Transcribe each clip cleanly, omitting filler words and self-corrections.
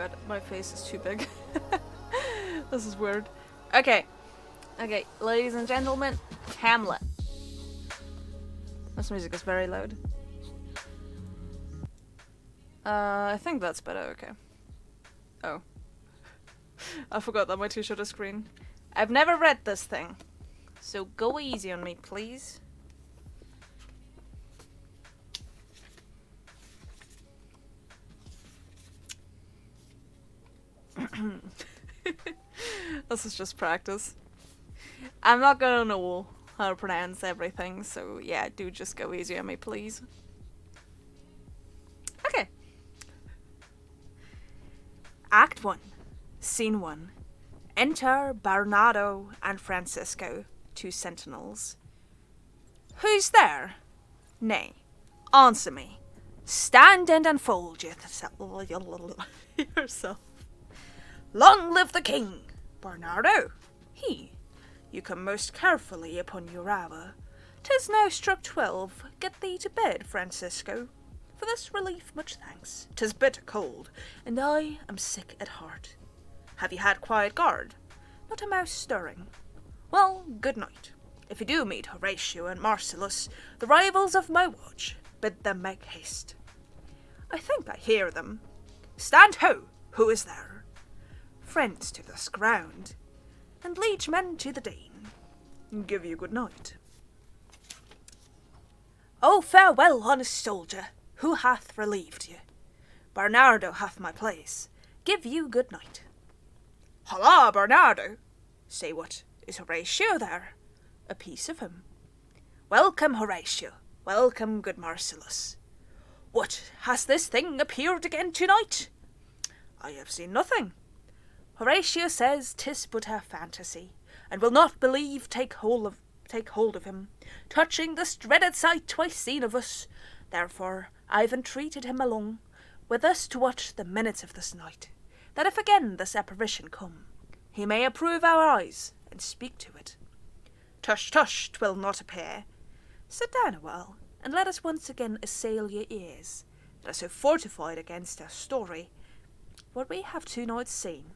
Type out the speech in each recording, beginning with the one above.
god, my face is too big. This is weird. Okay, ladies and gentlemen, Hamlet. This music is very loud. I think that's better, okay. Oh. I forgot that my two showed a screen. I've never read this thing, so go easy on me, please. This is just practice. I'm not gonna know how to pronounce everything, so yeah, do just go easy on me, please. Okay. Act 1, Scene 1. Enter Bernardo and Francisco, 2 sentinels. Who's there? Nay, answer me. Stand and unfold yourself. Long live the king, Bernardo. You come most carefully upon your hour. 'Tis now struck 12. Get thee to bed, Francisco. For this relief much thanks. 'Tis bitter cold, and I am sick at heart. Have you had quiet guard? Not a mouse stirring. Well, good night. If you do meet Horatio and Marcellus, the rivals of my watch, bid them make haste. I think I hear them. Stand ho! Who is there? Friends to this ground, and liegemen to the Dane. Give you good night. Oh, farewell, honest soldier, who hath relieved you? Bernardo hath my place. Give you good night. Holla, Bernardo! Say, what, is Horatio there? A piece of him. Welcome, Horatio. Welcome, good Marcellus. What, has this thing appeared again tonight? I have seen nothing. Horatio says 'tis but a fantasy, and will not believe take hold of him, touching this dreaded sight twice seen of us. Therefore I've entreated him along with us to watch the minutes of this night, that if again this apparition come, he may approve our eyes and speak to it. Tush, tush, 'twill not appear. Sit down a while, and let us once again assail your ears, that are so fortified against our story, what we have 2 nights seen.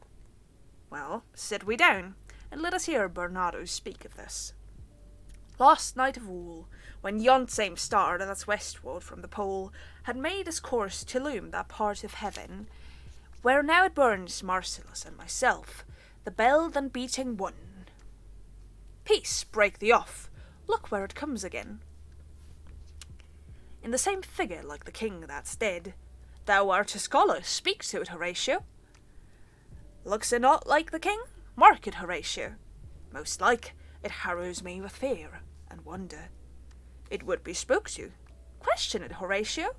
Well, sit we down, and let us hear Bernardo speak of this. Last night of all, when yon same star that's westward from the pole had made his course to illume that part of heaven, where now it burns Marcellus and myself, the bell then beating 1. Peace, break thee off, look where it comes again. In the same figure like the king that's dead. Thou art a scholar, speak to it, Horatio. Looks it not like the king? Mark it, Horatio. Most like, it harrows me with fear and wonder. It would be spoke to. Question it, Horatio.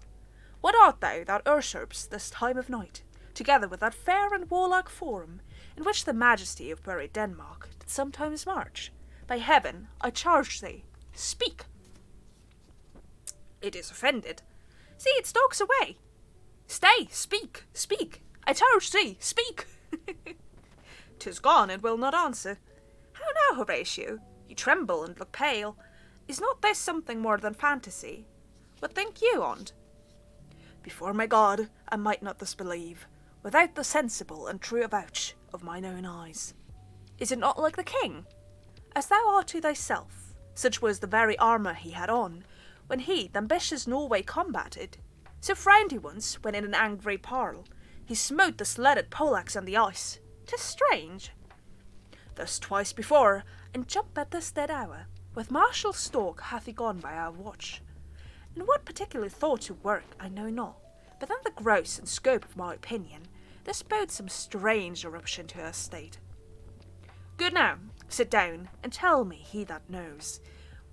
What art thou that usurps this time of night, together with that fair and warlike forum, in which the majesty of buried Denmark did sometimes march? By heaven, I charge thee, speak. It is offended. See, it stalks away. Stay, speak, speak. I charge thee, speak. 'Tis gone, and will not answer. How now, Horatio? You tremble and look pale. Is not this something more than fantasy? What think you on't? Before my God, I might not thus believe, without the sensible and true avouch of mine own eyes. Is it not like the king? As thou art to thyself, such was the very armour he had on, when he th' ambitious Norway combated. So frowned he once, when in an angry parle he smote the sledded Polacs on the ice. 'Tis strange. Thus twice before, and jump at this dead hour, with martial stalk hath he gone by our watch. In what particular thought to work, I know not, but in the gross and scope of my opinion, this bodes some strange eruption to our state. Good now, sit down, and tell me, he that knows,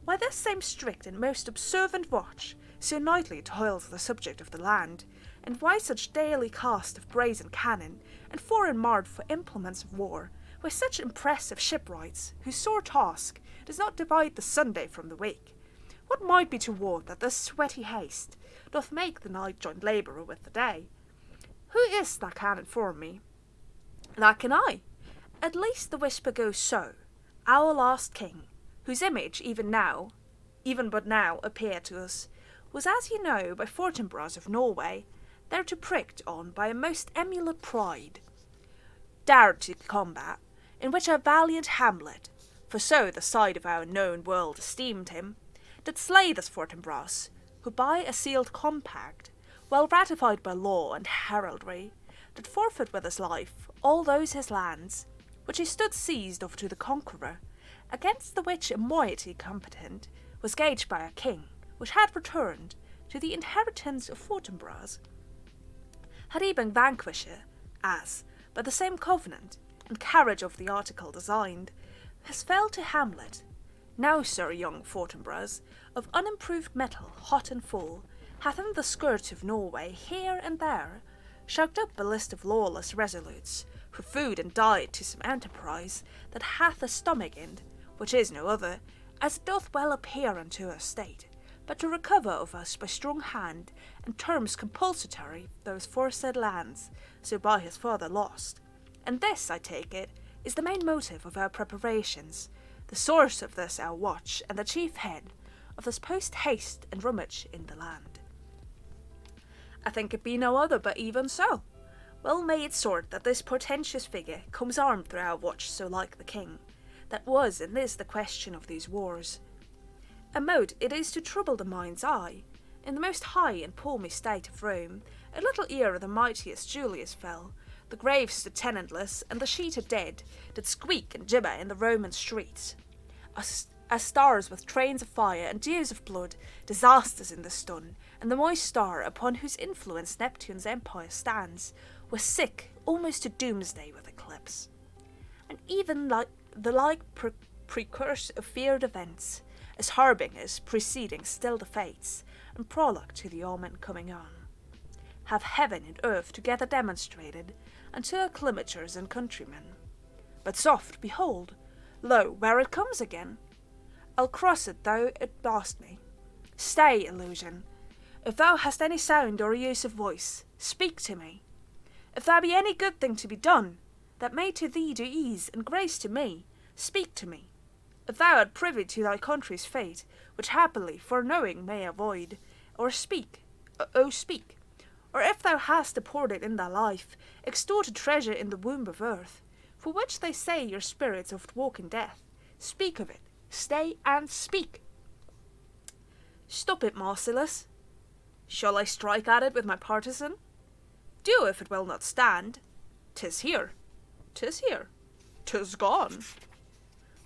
why this same strict and most observant watch so nightly toils the subject of the land, and why such daily cast of brazen cannon, and foreign mart for implements of war, why such impressive shipwrights, whose sore task does not divide the Sunday from the week? What might be toward that this sweaty haste doth make the night joint labourer with the day? Who is that can inform me? That can I. At least the whisper goes so. Our last king, whose image even but now appeared to us, was, as you know, by Fortinbras of Norway, thereto pricked on by a most emulate pride, dared to combat, in which our valiant Hamlet, for so the side of our known world esteemed him, did slay this Fortinbras, who by a sealed compact, well ratified by law and heraldry, did forfeit with his life all those his lands, which he stood seized of to the conqueror, against the which a moiety competent was gauged by a king, which had returned to the inheritance of Fortinbras. Had he been vanquisher, as, by the same covenant and carriage of the article designed, has fell to Hamlet, now Sir young Fortinbras, of unimproved metal, hot and full, hath in the skirts of Norway here and there shout up a list of lawless resolutes, for food and diet to some enterprise that hath a stomach in, which is no other, as it doth well appear unto our state, but to recover of us by strong hand and terms compulsatory those foresaid lands, so by his father lost. And this, I take it, is the main motive of our preparations, the source of this our watch, and the chief head of this post-haste and rummage in the land. I think it be no other but even so. Well may it sort that this portentous figure comes armed through our watch so like the king, that was and is the question of these wars. A mode it is to trouble the mind's eye. In the most high and palmy state of Rome, a little ere the mightiest Julius fell, the graves stood tenantless, and the sheeted dead did squeak and gibber in the Roman streets. As stars with trains of fire and dews of blood, disasters in the stun, and the moist star upon whose influence Neptune's empire stands, was sick almost to doomsday with eclipse. And even the like precurse of feared events, as harbingers preceding still the fates, and prologue to the omen coming on, have heaven and earth together demonstrated unto acclimatures and countrymen. But soft, behold, lo, where it comes again! I'll cross it though it blast me. Stay, illusion. If thou hast any sound or use of voice, speak to me. If there be any good thing to be done, that may to thee do ease and grace to me, speak to me. If thou art privy to thy country's fate, which happily foreknowing may avoid, or speak, speak. Or if thou hast deported in thy life, extorted treasure in the womb of earth, for which they say your spirits oft walk in death, speak of it, stay and speak. Stop it, Marcellus. Shall I strike at it with my partisan? Do if it will not stand. 'Tis here. 'Tis here. 'Tis gone.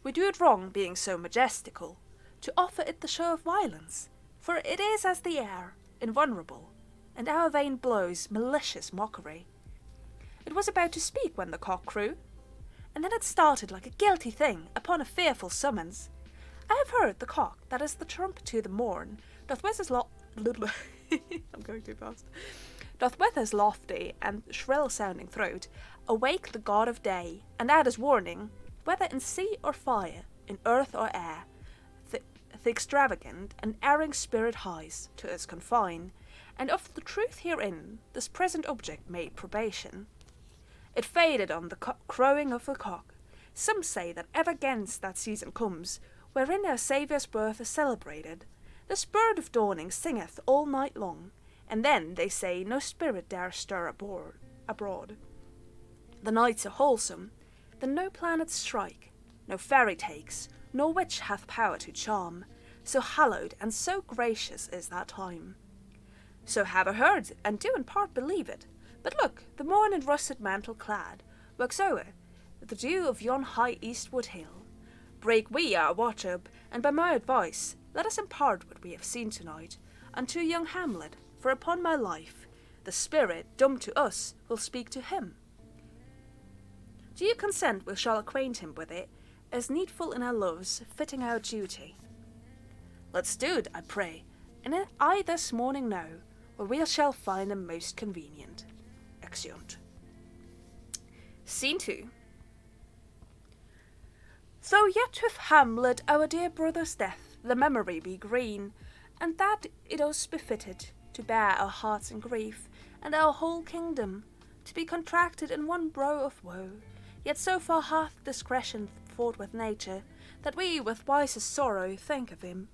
We do it wrong, being so majestical, to offer it the show of violence, for it is as the air, invulnerable, and our vain blows malicious mockery. It was about to speak when the cock crew, and then it started like a guilty thing upon a fearful summons. I have heard the cock, that is the trump to the morn, doth with his I'm going too fast. Doth with his lofty and shrill-sounding throat awake the god of day, and add his warning, whether in sea or fire, in earth or air, the extravagant and erring spirit hies to its confine, and of the truth herein this present object made probation. It faded on the crowing of the cock. Some say that ever against that season comes, wherein our Saviour's birth is celebrated. This bird of dawning singeth all night long, and then, they say, no spirit dare stir abroad. The nights are wholesome, then no planets strike, no fairy takes, nor witch hath power to charm, so hallowed and so gracious is that time. So have I heard, and do in part believe it. But look, the morn in russet mantle clad works o'er the dew of yon high eastward hill. Break we our watch up, and by my advice, let us impart what we have seen tonight unto young Hamlet, for upon my life, the spirit, dumb to us, will speak to him. Do you consent we shall acquaint him with it, as needful in our loves, fitting our duty? Let's do it, I pray, and I this morning know where we shall find him most convenient. Exeunt. Scene 2. Though yet with Hamlet our dear brother's death the memory be green, and that it us befitted to bear our hearts in grief, and our whole kingdom to be contracted in one brow of woe, yet so far hath discretion fought with nature, that we with wisest sorrow think of him,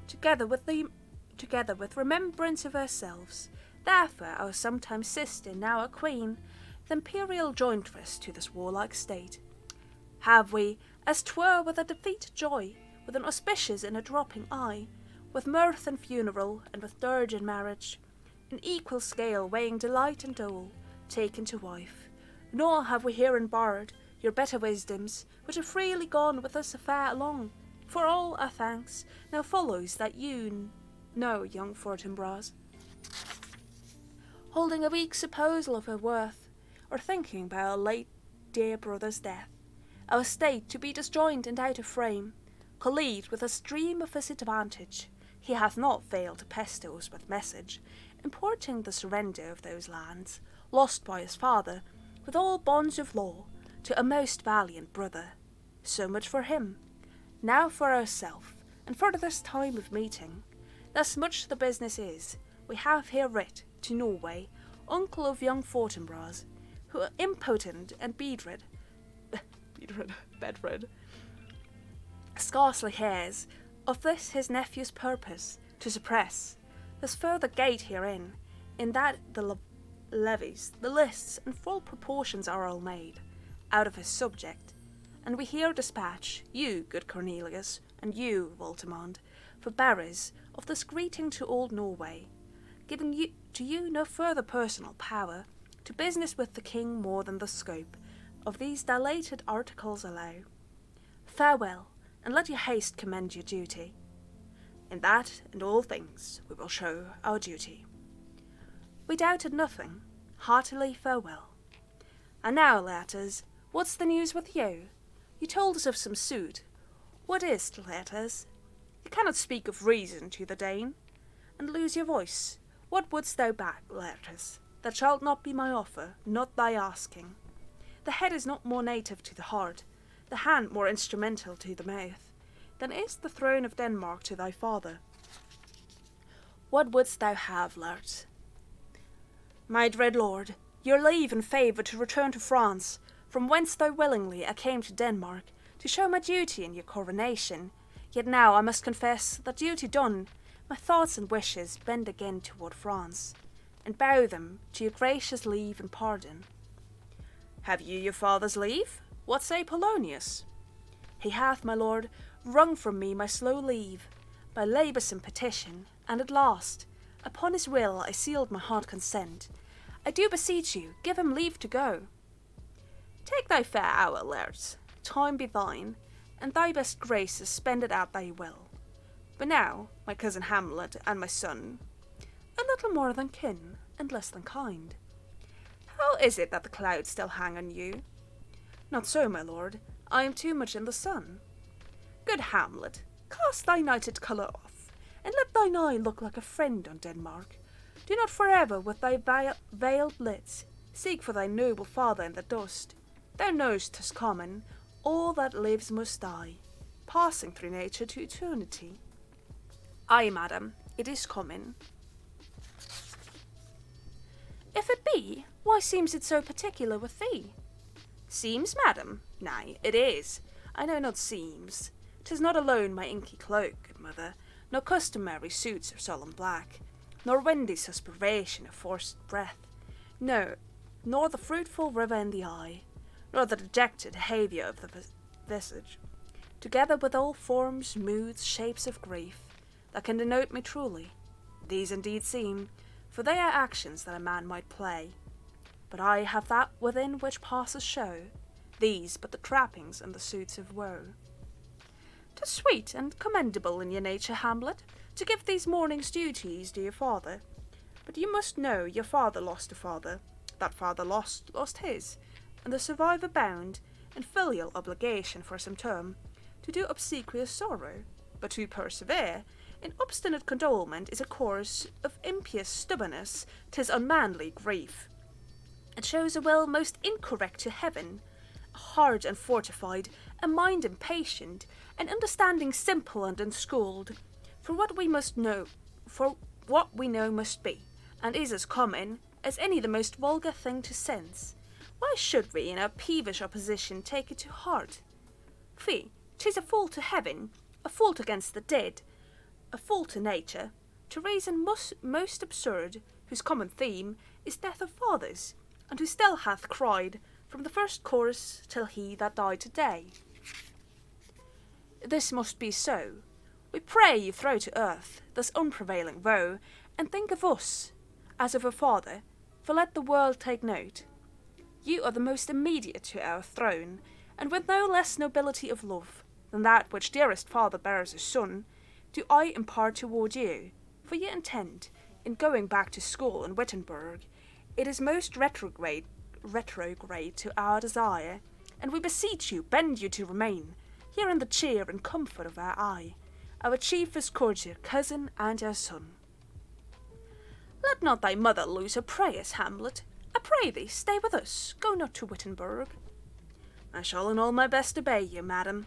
together with remembrance of ourselves, Therefore our sometime sister, now a queen, the imperial jointress to this warlike state, have we, as 'twere with a defeated joy, with an auspicious and a dropping eye, with mirth and funeral, and with dirge and marriage, in equal scale weighing delight and dole, taken to wife. Nor have we herein borrowed your better wisdoms, which have freely gone with us afar along. For all our thanks, now follows that you know, young Fortinbras, holding a weak supposal of her worth, or thinking by our late dear brother's death, our state to be disjoined and out of frame, colleagued with a stream of his advantage, he hath not failed to pester us with message, importing the surrender of those lands, lost by his father, with all bonds of law, to a most valiant brother. So much for him. Now for ourself, and for this time of meeting. Thus much the business is, we have here writ to Norway, uncle of young Fortinbras, who impotent and bedrid, scarcely hears of this his nephew's purpose to suppress. There's further gate herein, in that the levies, the lists, and full proportions are all made, out of his subject, and we here dispatch you, good Cornelius, and you, Voltimand, for bearers of this greeting to old Norway, giving to you no further personal power to business with the king more than the scope of these dilated articles allow. Farewell, and let your haste commend your duty. In that and all things we will show our duty. We doubted nothing. Heartily farewell. And now, letters, what's the news with you? You told us of some suit. What is't, letters? You cannot speak of reason to the Dane, and lose your voice. What wouldst thou back, letters? That shalt not be my offer, not thy asking. The head is not more native to the heart, the hand more instrumental to the mouth, than is the throne of Denmark to thy father. What wouldst thou have, Lert? My dread lord, your leave and favour to return to France, from whence though willingly I came to Denmark, to show my duty in your coronation. Yet now I must confess that duty done, my thoughts and wishes bend again toward France, and bow them to your gracious leave and pardon. Have you your father's leave? What say Polonius? He hath, my lord, wrung from me my slow leave, by laboursome petition, and at last, upon his will I sealed my hard consent. I do beseech you, give him leave to go. Take thy fair hour, Laertes, time be thine, and thy best graces spend it at thy will. But now, my cousin Hamlet and my son, a little more than kin, and less than kind. How is it that the clouds still hang on you? Not so, my lord, I am too much in the sun. Good Hamlet, cast thy nighted colour off, and let thine eye look like a friend on Denmark. Do not forever with thy veiled lids seek for thy noble father in the dust. Thou know'st 'tis common, all that lives must die, passing through nature to eternity. Ay, madam, it is common. If it be, why seems it so particular with thee? Seems, madam? Nay, it is. I know not seems. 'Tis not alone my inky cloak, good mother, nor customary suits of solemn black, nor windy suspiration of forced breath, no, nor the fruitful river in the eye, nor the dejected behaviour of the visage, together with all forms, moods, shapes of grief, that can denote me truly. These indeed seem, for they are actions that a man might play. But I have that within which passes show, these but the trappings and the suits of woe. 'Tis sweet and commendable in your nature, Hamlet, to give these morning's duties to your father. But you must know your father lost a father, that father lost his, and the survivor bound, in filial obligation for some term, to do obsequious sorrow, but to persevere in obstinate condolement is a course of impious stubbornness, 'tis unmanly grief. It shows a will most incorrect to heaven, a heart unfortified, a mind impatient, an understanding simple and unschooled. For what we know must be, and is as common as any the most vulgar thing to sense. Why should we in our peevish opposition take it to heart? Fie, 'tis a fault to heaven, a fault against the dead, a fault to nature, to reason most absurd, whose common theme is death of fathers, and who still hath cried from the first chorus till he that died today. This must be so. We pray you throw to earth this unprevailing woe, and think of us as of a father, for let the world take note. You are the most immediate to our throne, and with no less nobility of love than that which dearest father bears a son, do I impart toward you, for ye intend, in going back to school in Wittenberg, it is most retrograde to our desire, and we beseech you bend you to remain, here in the cheer and comfort of our eye, our chiefest courtier, cousin, and our son. Let not thy mother lose her prayers, Hamlet. I pray thee, stay with us, go not to Wittenberg. I shall in all my best obey you, madam.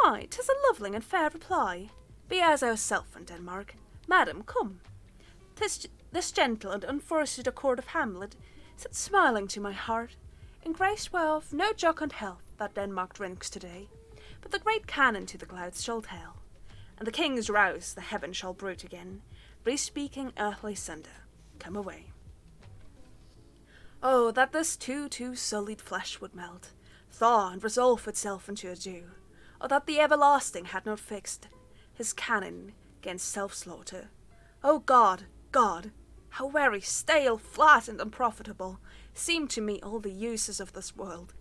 Ay, 'tis a lovely and fair reply. Be as ourself in Denmark. Madam, come. 'Tis this gentle and unforested accord of Hamlet sits smiling to my heart, in grace whereof no jocund health that Denmark drinks today, but the great cannon to the clouds shall tell, and the king's rouse the heaven shall bruit again, bespeaking earthly sunder. Come away. Oh, that this too sullied flesh would melt, thaw and resolve itself into a dew, or that the everlasting had not fixed his cannon against self-slaughter. O God, God, how very stale, flat, and unprofitable seem to me all the uses of this world.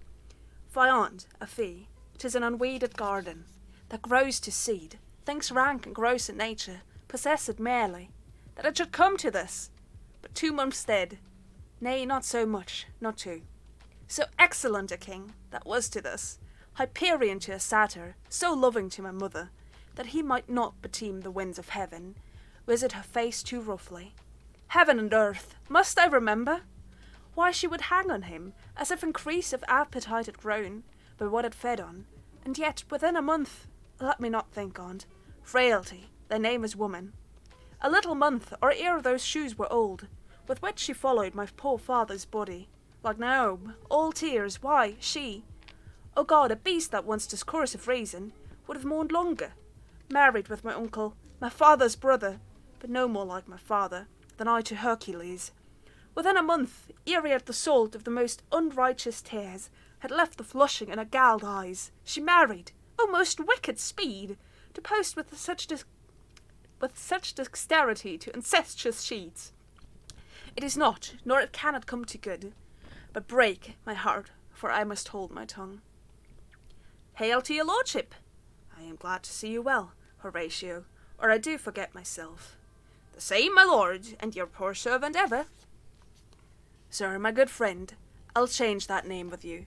Faiond, a fee, 'tis an unweeded garden, that grows to seed, thinks rank and gross in nature, possessed merely, that it should come to this, but 2 months dead, nay, not so much, not 2. So excellent a king, that was to this, Hyperion to a satyr, so loving to my mother, that he might not beteem the winds of heaven, visit her face too roughly. Heaven and earth, must I remember? Why, she would hang on him, as if increase of appetite had grown, by what it fed on, and yet within a month, let me not think on't, frailty, thy name is woman. A little month, or ere those shoes were old, with which she followed my poor father's body, like Naomi, all tears, why, she, O God, a beast that once discoursive reason, would have mourned longer, married with my uncle, my father's brother, but no more like my father, than I to Hercules. Within a month, ere yet the salt of the most unrighteous tears had left the flushing in her galled eyes, she married, O most wicked speed, to post with such dexterity to incestuous sheets. It is not, nor it cannot come to good, but break my heart, for I must hold my tongue. Hail to your lordship! I am glad to see you well, Horatio, or I do forget myself. The same, my lord, and your poor servant ever. Sir, my good friend, I'll change that name with you.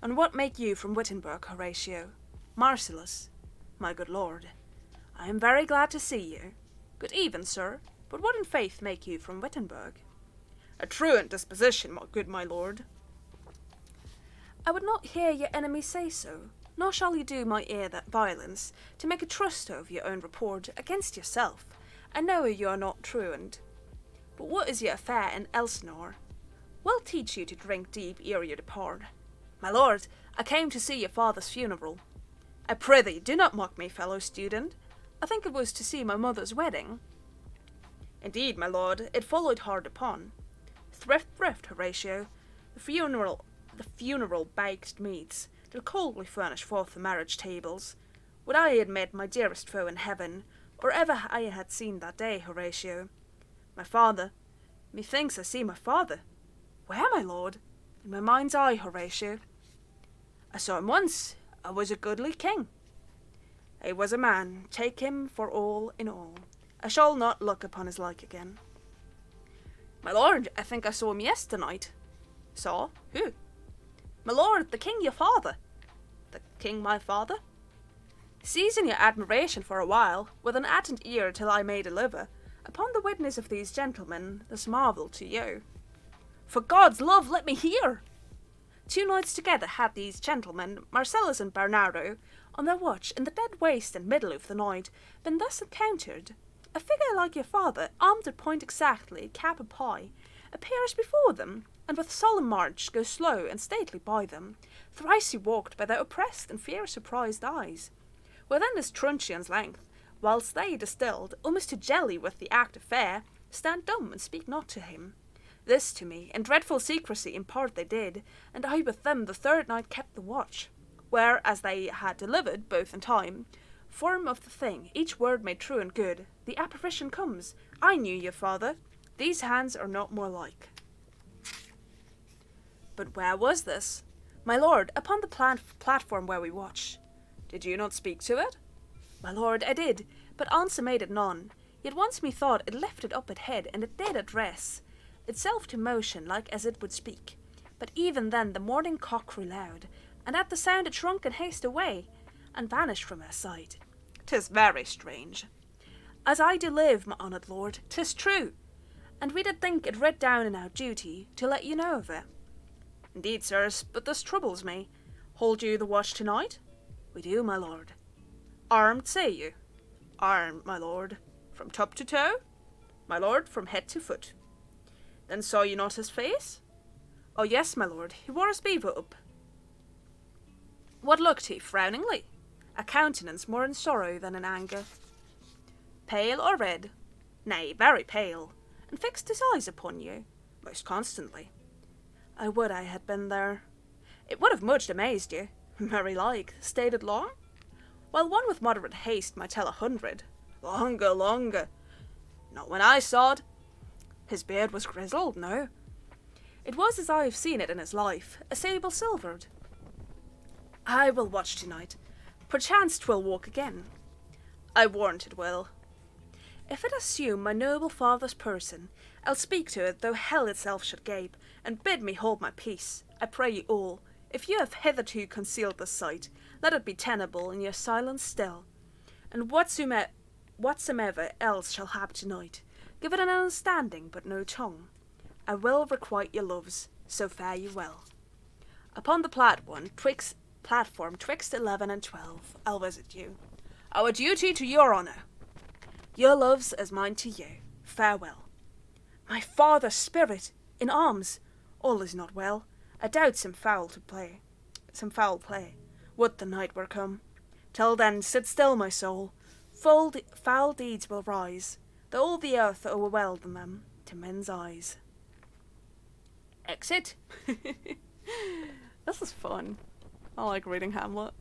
And what make you from Wittenberg, Horatio? Marcellus, my good lord. I am very glad to see you. Good even, sir, but what in faith make you from Wittenberg? A truant disposition, my lord. I would not hear your enemy say so, nor shall you do my ear that violence, to make a trust of your own report against yourself. I know you are not truant. But what is your affair in Elsinore? We'll teach you to drink deep ere you depart. My lord, I came to see your father's funeral. I prithee, do not mock me, fellow student. I think it was to see my mother's wedding. Indeed, my lord, it followed hard upon. Thrift, Horatio. The funeral baked meats did coldly furnish forth the marriage tables. Would I had met my dearest foe in heaven, or ever I had seen that day, Horatio. My father, methinks I see my father. Where, my lord? In my mind's eye, Horatio. I saw him once. I was a goodly king. He was a man, take him for all in all. I shall not look upon his like again. My lord, I think I saw him yesternight. Saw? Who? My lord, the king your father. The king my father? Seizing your admiration for a while, with an attent ear till I may deliver, upon the witness of these gentlemen, this marvel to you. For God's love, let me hear! 2 nights together had these gentlemen, Marcellus and Bernardo, on their watch in the dead waste and middle of the night, been thus encountered. A figure like your father, armed at point exactly, cap a pie, appears before them, and with solemn march goes slow and stately by them. Thrice he walked by their oppressed and fear-surprised eyes. Within his truncheon's length, whilst they distilled, almost to jelly with the active fare, stand dumb and speak not to him. This to me, in dreadful secrecy impart they did, and I with them the third night kept the watch, where, as they had delivered, both in time, form of the thing, each word made true and good, the apparition comes. I knew you, father. These hands are not more like. But where was this? My lord, upon the platform where we watch. Did you not speak to it? My lord, I did, but answer made it none. Yet once methought it lifted up it head, and it did address itself to motion, like as it would speak. But even then the morning cock crew loud, and at the sound it shrunk in haste away, and vanished from our sight. 'Tis very strange. As I do live, my honoured lord, 'tis true, and we did think it writ down in our duty to let you know of it. Indeed, sirs, but this troubles me. Hold you the watch tonight? We do, my lord. Armed, say you? Armed, my lord. From top to toe? My lord, from head to foot. Then saw you not his face? Oh yes, my lord, he wore his beaver up. What looked he, frowningly? A countenance more in sorrow than in anger. Pale or red? Nay, very pale, and fixed his eyes upon you, most constantly. I would I had been there. It would have much amazed you. Very like, stayed it long? While one with moderate haste might tell 100. Longer. Not when I saw'd. His beard was grizzled, no. It was as I have seen it in his life, a sable silvered. I will watch tonight. Perchance 'twill walk again. I warrant it will. If it assume my noble father's person, I'll speak to it though hell itself should gape, and bid me hold my peace. I pray you all, if you have hitherto concealed the sight, let it be tenable in your silence still. And whatsoever else shall hap tonight, give it an understanding but no tongue. I will requite your loves, so fare you well. Upon the platform twixt 11 and 12, I'll visit you. Our duty to your honour. Your loves as mine to you. Farewell. My father's spirit, in arms. All is not well. I doubt some foul play. Would the night were come. Till then, sit still, my soul. Foul deeds will rise, though all the earth overwhelm them to men's eyes. Exit. This is fun. I like reading Hamlet.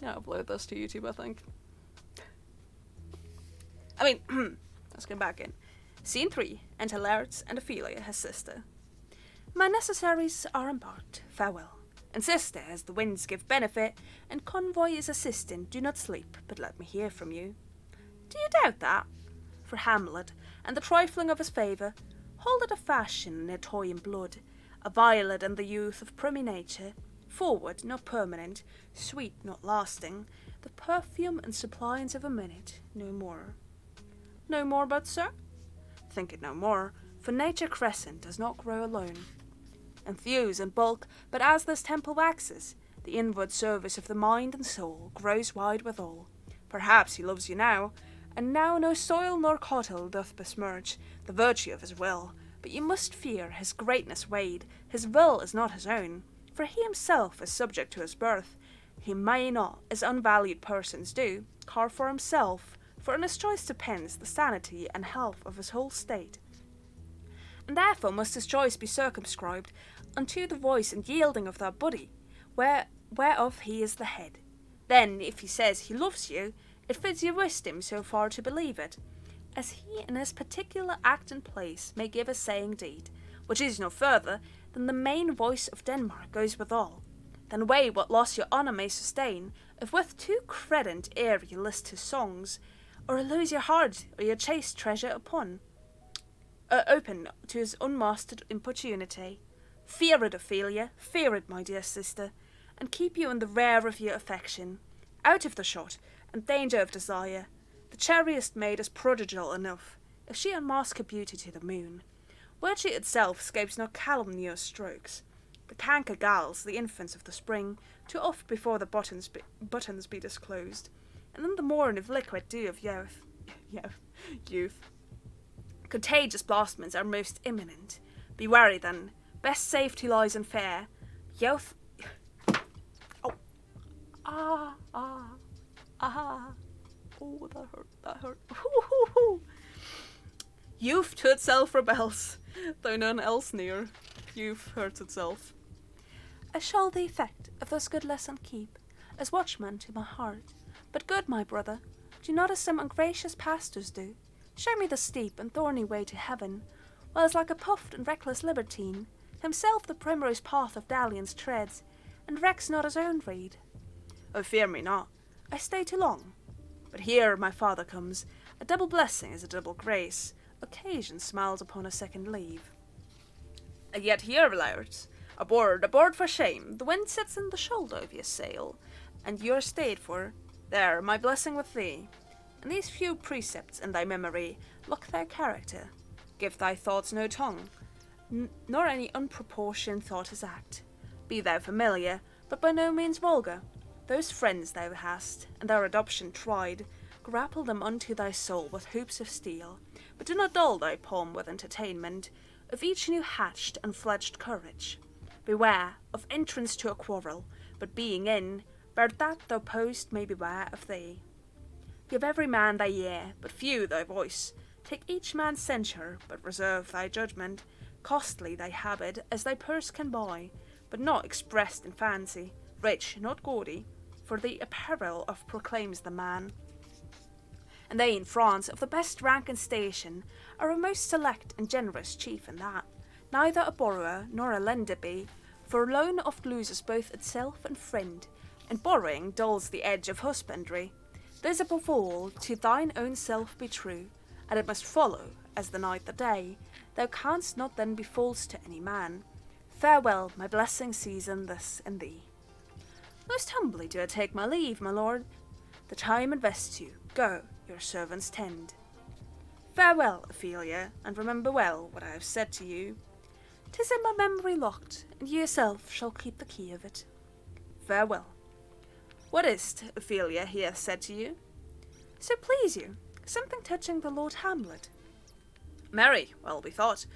Yeah, I'll upload this to YouTube, I think. Let's get back in. Scene 3. Enter Laertes and Ophelia, his sister. My necessaries are embarked. Farewell. And sister, as the winds give benefit, and convoy is assistant, do not sleep, but let me hear from you. Do you doubt that? For Hamlet, and the trifling of his favour, hold it a fashion in their toy and blood, a violet and the youth of primy nature, forward, not permanent, sweet, not lasting, the perfume and suppliance of a minute, no more. No more but, sir? Think it no more, for nature crescent does not grow alone. Infuse and bulk, but as this temple waxes, the inward service of the mind and soul grows wide withal. Perhaps he loves you now, and now no soil nor cottle doth besmirch the virtue of his will, but you must fear his greatness weighed, his will is not his own, for he himself is subject to his birth. He may not, as unvalued persons do, carve for himself, for in his choice depends the sanity and health of his whole state. And therefore must his choice be circumscribed unto the voice and yielding of that body, whereof he is the head. Then, if he says he loves you, it fits your wisdom so far to believe it, as he in his particular act and place may give a saying deed, which is no further than the main voice of Denmark goes withal. Then weigh what loss your honour may sustain, if with too credent ere you list his songs, or lose your heart or your chaste treasure open to his unmastered importunity. Fear it, Ophelia, fear it, my dear sister, and keep you in the rear of your affection, out of the shot and danger of desire. The chariest maid is prodigal enough, if she unmask her beauty to the moon. Virtue itself scapes no calumnious strokes. The canker gals, the infants of the spring, too oft before the buttons be disclosed, and in the morn of liquid dew of youth. Contagious blossoms are most imminent. Be wary then. Best safety lies in fair. Youth. Oh, that hurt. Youth to itself rebels, though none else near. Youth hurts itself. I shall the effect of this good lesson keep, as watchman to my heart. But good my brother, do not as some ungracious pastors do. Show me the steep and thorny way to heaven, whiles like a puffed and reckless libertine, himself the primrose path of dalliance treads, and recks not his own rede. Oh, fear me not. I stay too long. But here my father comes. A double blessing is a double grace. Occasion smiles upon a second leave. And yet here, lairds, aboard for shame. The wind sits in the shoulder of your sail, and you're stayed for. There, my blessing with thee. And these few precepts in thy memory, look thy character. Give thy thoughts no tongue, nor any unproportioned thought his act. Be thou familiar, but by no means vulgar. Those friends thou hast, and their adoption tried, grapple them unto thy soul with hoops of steel, but do not dull thy palm with entertainment of each new hatched and fledged courage. Beware of entrance to a quarrel, but being in, bear that thou post may beware of thee. Give every man thy ear, but few thy voice. Take each man's censure, but reserve thy judgment. Costly thy habit as thy purse can buy, but not expressed in fancy. Rich, not gaudy, for the apparel of proclaims the man. And they in France of the best rank and station are a most select and generous chief in that. Neither a borrower nor a lender be, for loan oft loses both itself and friend, and borrowing dulls the edge of husbandry. This above all, to thine own self be true, and it must follow, as the night the day, thou canst not then be false to any man. Farewell, my blessing season this in thee. Most humbly do I take my leave, my lord. The time invests you. Go, your servants tend. Farewell, Ophelia, and remember well what I have said to you. 'Tis in my memory locked, and you yourself shall keep the key of it. Farewell. What is't, Ophelia, he hath said to you? So please you, something touching the Lord Hamlet. Marry, well bethought.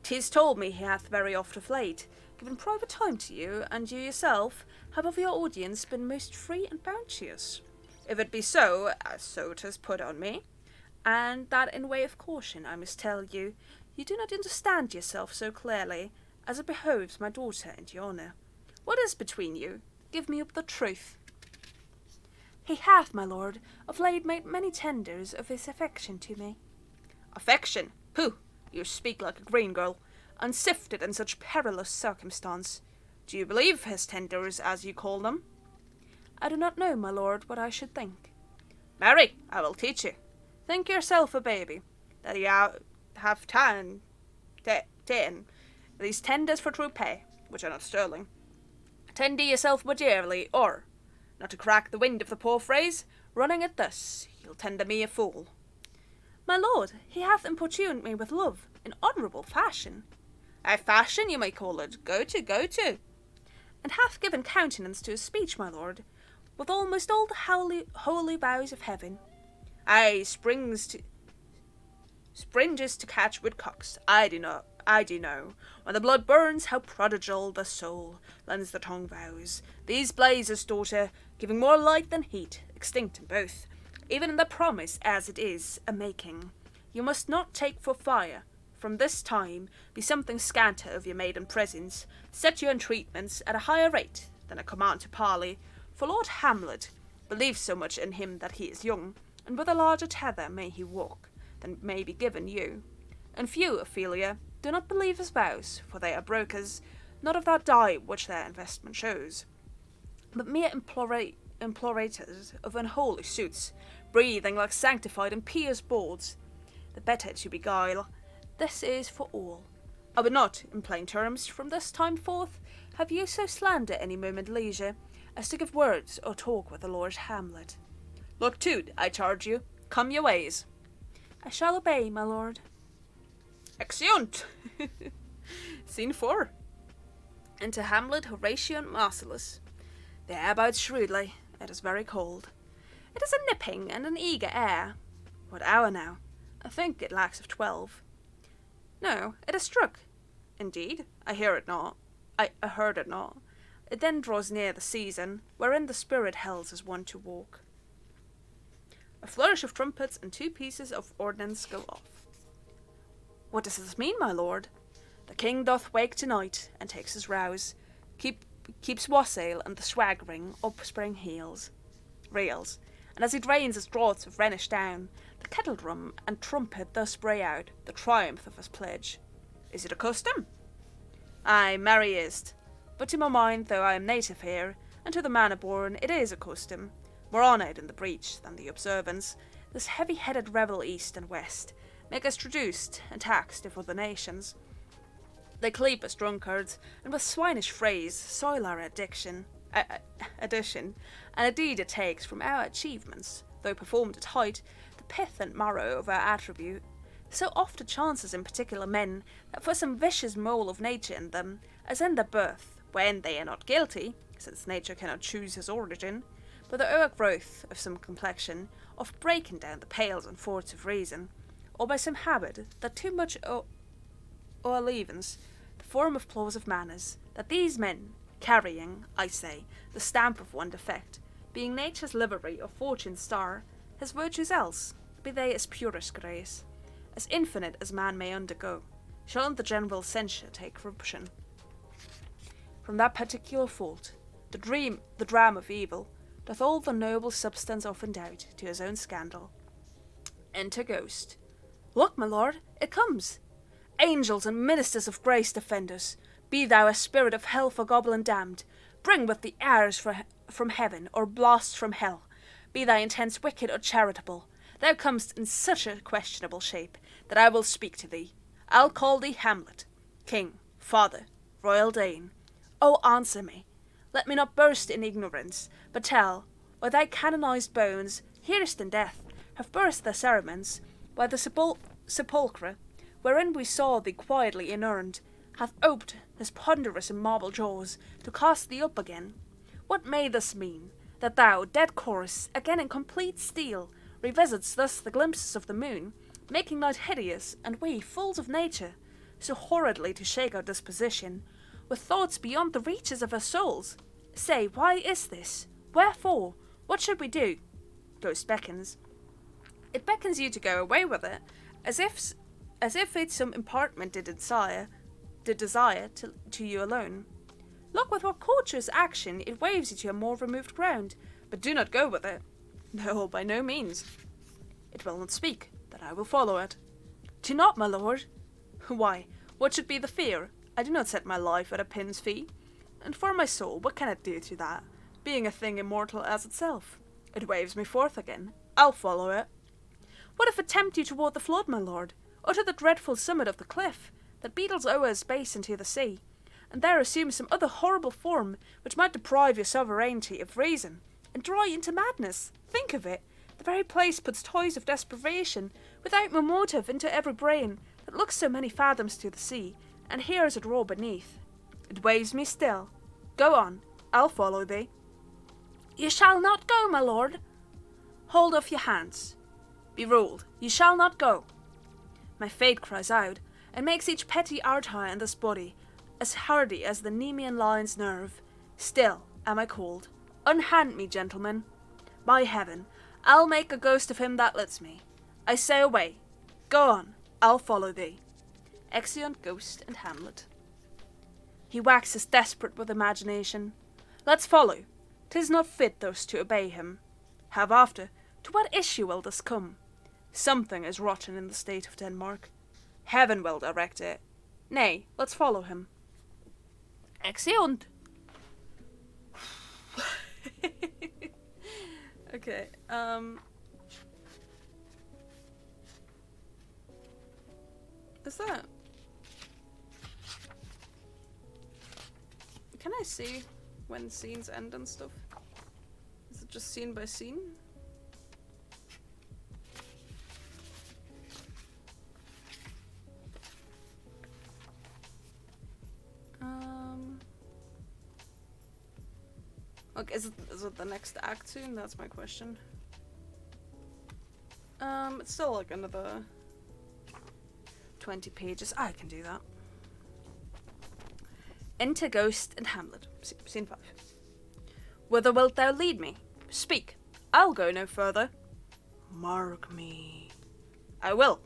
'Tis told me he hath very oft of late given private time to you, and you yourself have of your audience been most free and bounteous. If it be so, as so 'tis put on me, and that in way of caution I must tell you, you do not understand yourself so clearly as it behoves my daughter and your honour. What is between you? Give me up the truth. He hath, my lord, of late made many tenders of his affection to me. Affection? Pooh! You speak like a green girl, unsifted in such perilous circumstance. Do you believe his tenders, as you call them? I do not know, my lord, what I should think. Marry, I will teach you. Think yourself a baby, that you have ta'en these tenders for true pay, which are not sterling. Tender yourself more dearly, or, not to crack the wind of the poor phrase, running it thus, you'll tender me a fool. My lord, he hath importuned me with love, in honourable fashion. A fashion you may call it, go to. And hath given countenance to his speech, my lord, with almost all the holy vows of heaven. Aye, springes to catch woodcocks, I do know. When the blood burns, how prodigal the soul lends the tongue vows. These blazes, daughter, giving more light than heat, extinct in both, even in the promise as it is a-making. You must not take for fire. From this time be something scanter of your maiden presence. Set your entreatments at a higher rate than a command to parley. For Lord Hamlet believes so much in him that he is young, and with a larger tether may he walk than may be given you. And few, Ophelia, do not believe his vows, for they are brokers, not of that dye which their investment shows, but mere implorators of unholy suits, breathing like sanctified and pious bawds. The better to beguile. This is for all. I would not, in plain terms, from this time forth, have you so slander any moment leisure, as to give words or talk with the Lord Hamlet. Look to, I charge you. Come your ways. I shall obey, my lord. Exeunt! Scene 4. Into Hamlet, Horatio, and Marcellus. The air bites shrewdly. It is very cold. It is a nipping and an eager air. What hour now? I think it lacks of 12. No, it is struck. Indeed, I heard it not. It then draws near the season, wherein the spirit hells as one to walk. A flourish of trumpets and 2 pieces of ordnance go off. What does this mean, my lord? The king doth wake tonight, and takes his rouse, keeps wassail and the swaggering upspring rails, and as he drains his draughts of Rhenish down, the kettle drum and trumpet thus bray out the triumph of his pledge. Is it a custom? Aye, marry is't, but to my mind, though I am native here, and to the manor born, it is a custom, more honoured in the breach than the observance. This heavy-headed rebel east and west make us traduced and taxed of other nations. They cleap us drunkards, and with swinish phrase soil our addition, and indeed it takes from our achievements, though performed at height, the pith and marrow of our attribute. So oft it chances in particular men, that for some vicious mole of nature in them, as in their birth, when they are not guilty, since nature cannot choose his origin, but the o'ergrowth of some complexion, of breaking down the pales and forts of reason, or by some habit that too much o'erleavens the form of clause of manners, that these men, carrying, I say, the stamp of one defect, being nature's livery or fortune's star, his virtues else, be they as pure as grace, as infinite as man may undergo, shall under general censure take corruption. From that particular fault, the dram of evil, doth all the noble substance often doubt to his own scandal. Enter Ghost. Look, my lord, it comes. Angels and ministers of grace defend us. Be thou a spirit of hell for goblin damned, bring with the airs from heaven, or blasts from hell. Be thy intents wicked or charitable, thou comest in such a questionable shape, that I will speak to thee. I'll call thee Hamlet, king, father, royal Dane. Oh, answer me. Let me not burst in ignorance, but tell, or thy canonized bones, hearest in death, have burst their cerements, why the sepulchre, wherein we saw thee quietly inurned, hath oped his ponderous and marble jaws to cast thee up again. What may this mean, that thou, dead corse, again in complete steel, revisitst thus the glimpses of the moon, making night hideous, and we, fools of nature, so horridly to shake our disposition, with thoughts beyond the reaches of our souls? Say, why is this? Wherefore? What should we do? Ghost beckons. It beckons you to go away with it, as if it's some impartment did desire to you alone. Look with what courteous action it waves you to a more removed ground, but do not go with it. No, by no means. It will not speak, that I will follow it. Do not, my lord. Why, what should be the fear? I do not set my life at a pin's fee. And for my soul, what can it do to that, being a thing immortal as itself? It waves me forth again. I'll follow it. What if it tempt you toward the flood, my lord, or to the dreadful summit of the cliff, that beetles o'er space into the sea, and there assume some other horrible form which might deprive your sovereignty of reason, and draw you into madness? Think of it. The very place puts toys of desperation, without more motive, into every brain that looks so many fathoms to the sea, and hears it roar beneath. It waves me still. Go on, I'll follow thee. You shall not go, my lord. Hold off your hands. Be ruled, you shall not go. My fate cries out, and makes each petty artery in this body as hardy as the Nemean lion's nerve. Still am I called. Unhand me, gentlemen. By heaven, I'll make a ghost of him that lets me. I say away. Go on, I'll follow thee. Exeunt Ghost and Hamlet. He waxes desperate with imagination. Let's follow. 'Tis not fit thus to obey him. Have after, to what issue will this come? Something is rotten in the state of Denmark. Heaven will direct it. Nay, let's follow him. Exeunt. Okay, is that... Can I see when scenes end and stuff? Is it just scene by scene? Look, is it the next act soon? That's my question. It's still like another 20 pages. I can do that. Enter Ghost and Hamlet. Scene 5. Whither wilt thou lead me? Speak. I'll go no further. Mark me. I will.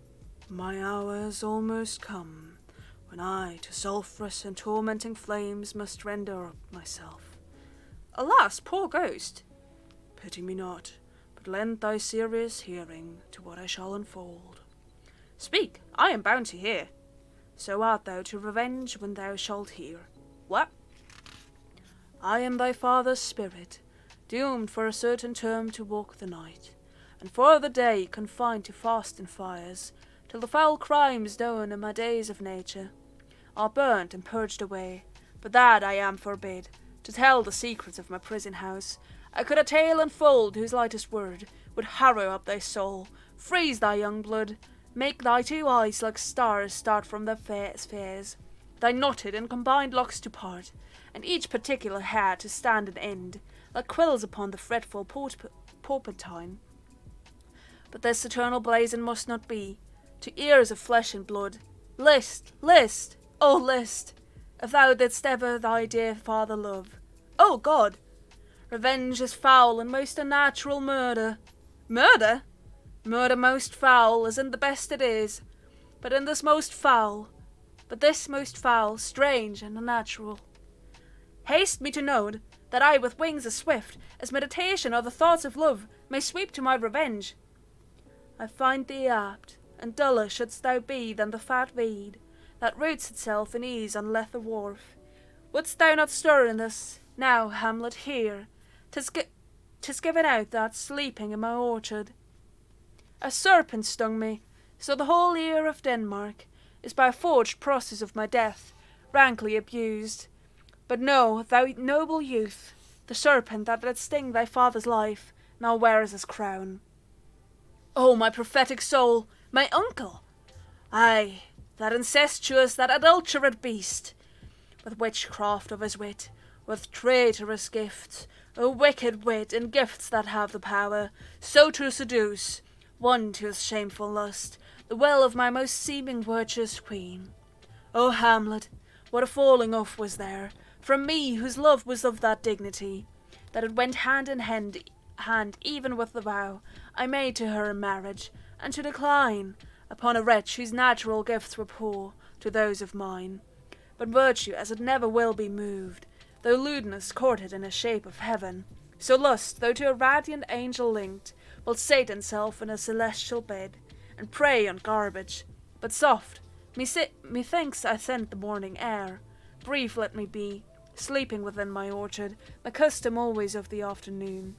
my hour is almost come, when I to sulphurous and tormenting flames must render up myself. Alas, poor ghost! Pity me not, but lend thy serious hearing to what I shall unfold. Speak, I am bound to hear. So art thou to revenge when thou shalt hear. What? I am thy father's spirit, doomed for a certain term to walk the night, and for the day confined to fast and fires, till the foul crimes known in my days of nature are burnt and purged away. But that I am forbid, to tell the secrets of my prison house. I could a tale unfold whose lightest word would harrow up thy soul, freeze thy young blood, make thy two eyes like stars start from their spheres, thy knotted and combined locks to part, and each particular hair to stand an end, like quills upon the fretful porpentine. But this eternal blazon must not be, to ears of flesh and blood. List, list, oh list, if thou didst ever thy dear father love. Oh God! Revenge is foul and most unnatural murder. Murder? Murder most foul, as in the best it is, but this most foul, strange and unnatural. Haste me to note that I with wings as swift as meditation or the thoughts of love may sweep to my revenge. I find thee apt, and duller shouldst thou be than the fat reed, that roots itself in ease on Lethe wharf. Wouldst thou not stir in this, now, Hamlet, here? 'Tis given out that, sleeping in my orchard, a serpent stung me, so the whole ear of Denmark is by a forged process of my death, rankly abused. But know, thou noble youth, the serpent that did sting thy father's life now wears his crown. Oh, my prophetic soul, my uncle! Aye, that incestuous, that adulterate beast, with witchcraft of his wit, with traitorous gifts, a wicked wit, and gifts that have the power so to seduce one to his shameful lust, the will of my most seeming virtuous queen. O Hamlet, what a falling off was there, from me whose love was of that dignity, that it went hand in hand even with the vow I made to her in marriage, and to decline upon a wretch whose natural gifts were poor to those of mine. But virtue as it never will be moved, though lewdness courted in a shape of heaven, so lust, though to a radiant angel linked, will sate itself in a celestial bed, and prey on garbage. But soft, methinks I scent the morning air. Brief let me be, sleeping within my orchard, my custom always of the afternoon.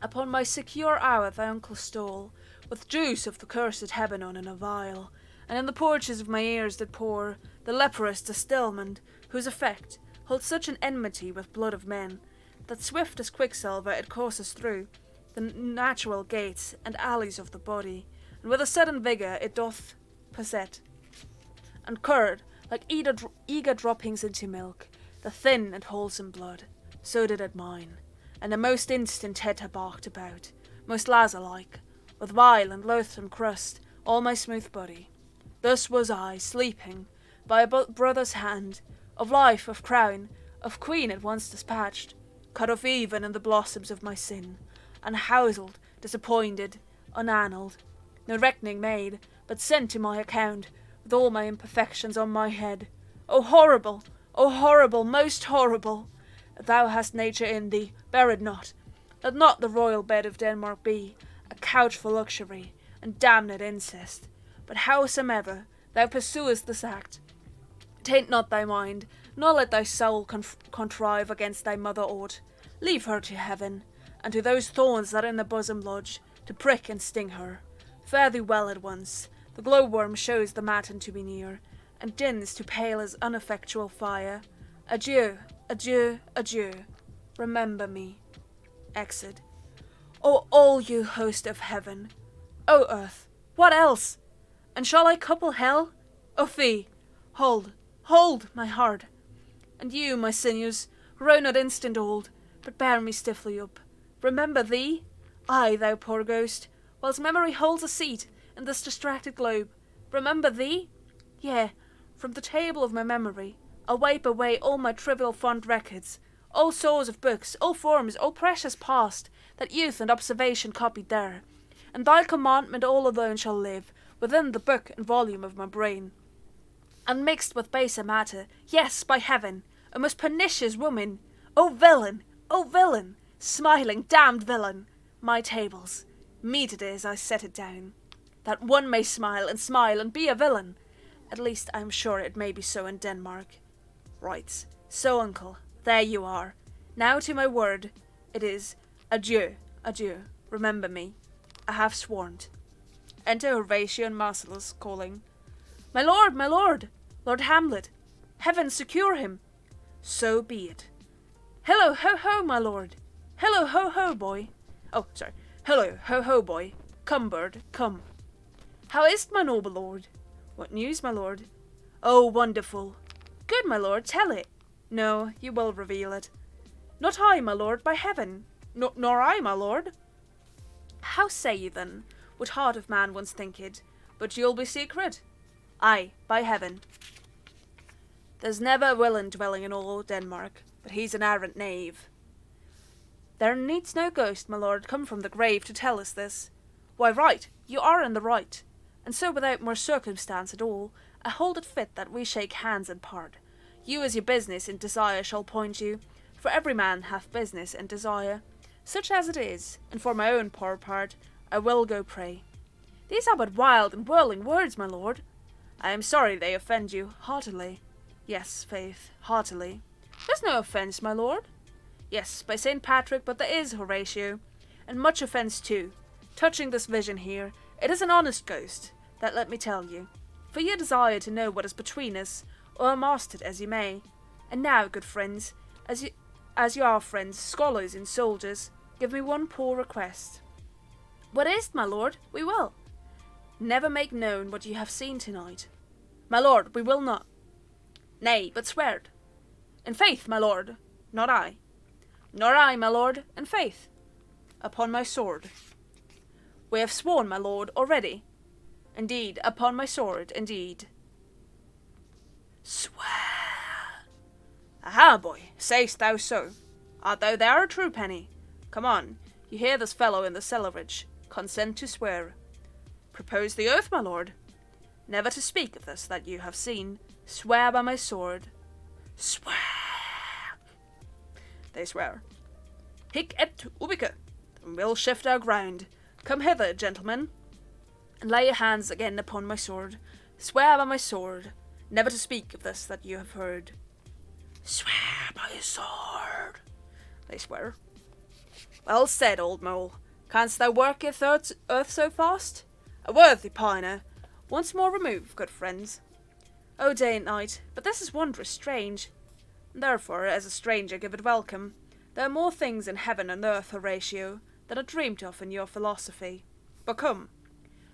Upon my secure hour thy uncle stole, with juice of the cursed Hebanon in a vial, and in the porches of my ears did pour the leprous distilment, whose effect holds such an enmity with blood of men, that swift as quicksilver it courses through the natural gates and alleys of the body, and with a sudden vigour it doth posset, and curd, like eager droppings into milk, the thin and wholesome blood. So did it mine, and the most instant it barked about, most lazar-like, with vile and loathsome crust, all my smooth body. Thus was I, sleeping, by a brother's hand, of life, of crown, of queen at once dispatched, cut off even in the blossoms of my sin, unhoused, disappointed, unannaled, no reckoning made, but sent to my account, with all my imperfections on my head. O horrible, most horrible! If thou hast nature in thee, bear it not. Let not the royal bed of Denmark be a couch for luxury and damned incest. But howsomever thou pursuest this act, taint not thy mind, nor let thy soul contrive against thy mother aught. Leave her to heaven, and to those thorns that in the bosom lodge, to prick and sting her. Fare thee well at once. The glowworm shows the matin to be near, and dins to pale as ineffectual fire. Adieu, adieu, adieu. Remember me. Exit. O all you host of heaven! O earth! What else? And shall I couple hell? O fie! Hold, my heart! And you, my sinews, grow not instant old, but bear me stiffly up. Remember thee? Ay, thou poor ghost, whilst memory holds a seat in this distracted globe. Remember thee? Yea, from the table of my memory, I'll wipe away all my trivial fond records, all stores of books, all forms, all precious past, that youth and observation copied there. And thy commandment all alone shall live, within the book and volume of my brain. Unmixed with baser matter, yes, by heaven, a most pernicious woman. O villain, smiling, damned villain, my tables, meet it is I set it down, that one may smile and be a villain. At least I am sure it may be so in Denmark. Right, so uncle, there you are. Now to my word, it is adieu, adieu, remember me. I have sworn. Enter Horatio and Marcellus, calling, my lord, Lord Hamlet, heaven secure him. So be it. Hello, ho, ho, my lord. Hello, ho, ho, boy. Oh, sorry. Hello, ho, ho, boy. Come, bird, come. How is't, my noble lord? What news, my lord? Oh, wonderful. Good, my lord, tell it. No, you will reveal it. Not I, my lord, by heaven. Nor I, my lord. How say you then? What heart of man once thinketh, but you'll be secret? Aye, by heaven. There's never a villain dwelling in all Denmark, but he's an arrant knave. There needs no ghost, my lord, come from the grave to tell us this. Why, right, you are in the right, and so without more circumstance at all, I hold it fit that we shake hands and part. You as your business and desire shall point you, for every man hath business and desire, such as it is, and for my own poor part, I will go pray. These are but wild and whirling words, my lord. I am sorry they offend you, heartily. Yes, faith, heartily. There's no offence, my lord. Yes, by St. Patrick, but there is, Horatio, and much offence too. Touching this vision here, it is an honest ghost, that let me tell you. For you desire to know what is between us, or master it as you may. And now, good friends, as you are friends, scholars and soldiers, give me one poor request. What is't, my lord? We will. Never make known what you have seen tonight. My lord, we will not. Nay, but swear't. In faith, my lord, not I. Nor I, my lord, in faith. Upon my sword. We have sworn, my lord, already. Indeed, upon my sword, indeed. Swear. Aha, boy, say'st thou so? Art thou there, a true penny? Come on, you hear this fellow in the cellarage. Consent to swear. Propose the oath, my lord. Never to speak of this that you have seen. Swear by my sword. Swear. They swear. Hic et ubique. And we'll shift our ground. Come hither, gentlemen, and lay your hands again upon my sword. Swear by my sword, never to speak of this that you have heard. Swear by your sword. They swear. Well said, old mole. Canst thou work your earth so fast? A worthy pioneer. Once more remove, good friends. O day and night, but this is wondrous strange. Therefore, as a stranger give it welcome. There are more things in heaven and earth, Horatio, than are dreamed of in your philosophy. But come,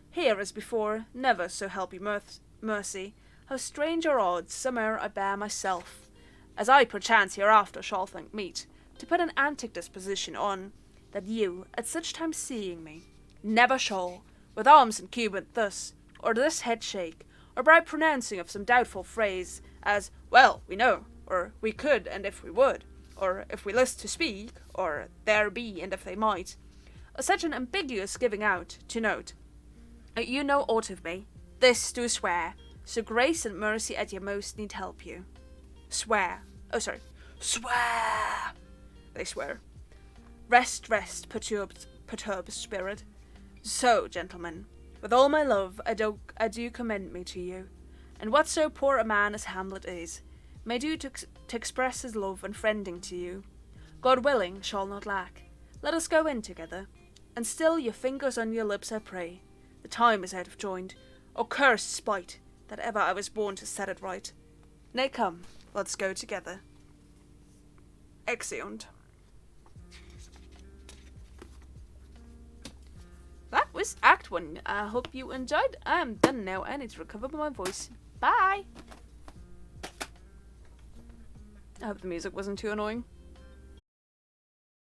here as before, never, so help you mercy, how strange or odd some'er I bear myself, as I perchance hereafter shall think meet, to put an antic disposition on, that you, at such time seeing me, never shall, with arms incubant thus, or this head shake, or by pronouncing of some doubtful phrase, as, well, we know, or we could, and if we would, or if we list to speak, or there be, and if they might, or such an ambiguous giving out, to note, you know aught of me, this do swear, so grace and mercy at your most need help you. Swear. Oh, sorry. Swear. They swear. Rest, perturbed spirit. So, gentlemen, with all my love, I do commend me to you, and what so poor a man as Hamlet is, may do to express his love and friending to you. God willing, shall not lack. Let us go in together, and still your fingers on your lips I pray. The time is out of joint, O cursed spite, that ever I was born to set it right. Nay, come, let's go together. Exeunt. That was Act 1. I hope you enjoyed. I am done now. I need to recover my voice. Bye! I hope the music wasn't too annoying.